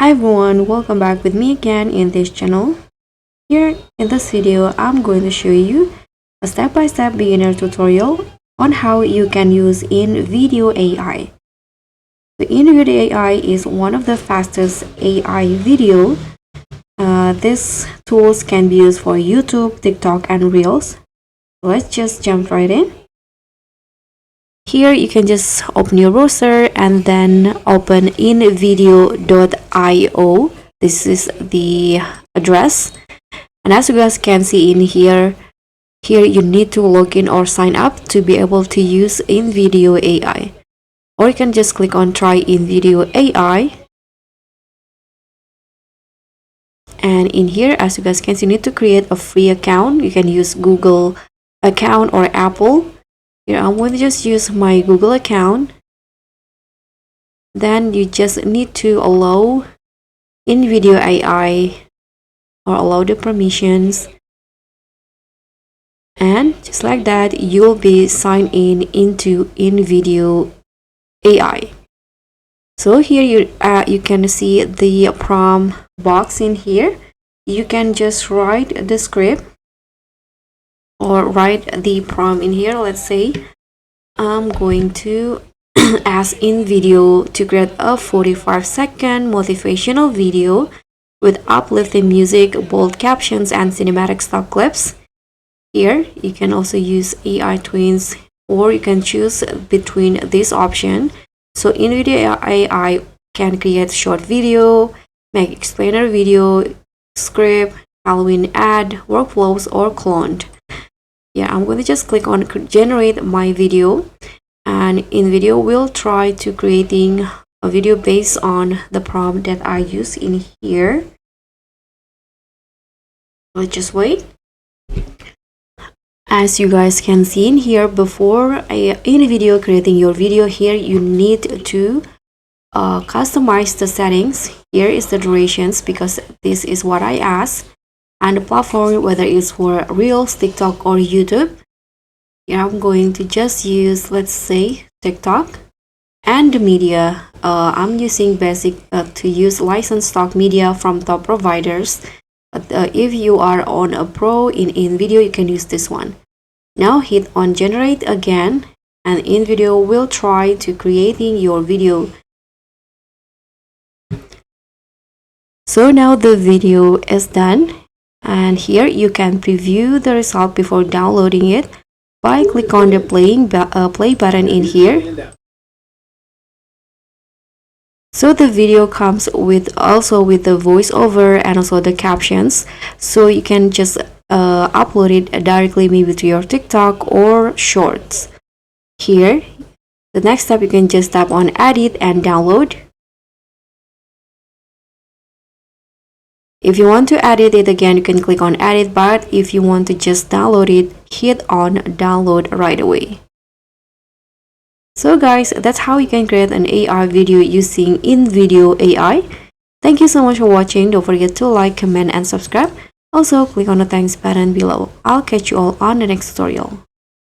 Hi everyone, welcome back with me again in this channel. Here in this video, I'm going to show you a step-by-step beginner tutorial on how you can use InVideo AI. The InVideo AI is one of the fastest AI video. These tools can be used for YouTube, TikTok, and Reels. Let's just jump right in. Here you can just open your browser and then open InVideo.io. This is the address, and as you guys can see in here you need to log in or sign up to be able to use InVideo AI, or you can just click on try InVideo AI. And in here, as you guys can see, you need to create a free account. You can use Google account or Apple. Here I'm going to just use my Google account. Then you just need to allow InVideo AI or allow the permissions, and just like that you'll be signed in into InVideo AI. So here you can see the prompt box in here. You can just write the script or write the prompt in here. Let's say I'm going to ask InVideo to create a 45-second motivational video with uplifting music, bold captions, and cinematic stock clips. Here you can also use AI twins, or you can choose between this option. So InVideo AI can create short video, make explainer video, script, Halloween ad, workflows, or cloned. Yeah, I'm going to just click on generate my video, and InVideo will try to creating a video based on the prompt that I use in here. Let's just wait. As you guys can see in here, before InVideo creating your video, here you need to customize the settings. Here is the durations, because this is what I asked, and the platform, whether it's for Reels, TikTok, or YouTube. Here I'm going to just use, let's say, TikTok. And the media, I'm using basic to use licensed stock media from top providers. But if you are on a pro in InVideo, you can use this one. Now hit on generate again, and InVideo will try to creating your video. So now the video is done, and here you can preview the result before downloading it by click on the play button in here. So the video comes with also with the voiceover and also the captions, so you can just upload it directly maybe to your TikTok or shorts. Here the next step, you can just tap on edit and download. If you want to edit it again, you can click on edit, but if you want to just download it, hit on download right away. So guys, that's how you can create an AR video using InVideo AI. Thank you so much for watching. Don't forget to like, comment, and subscribe. Also, click on the thanks button below. I'll catch you all on the next tutorial.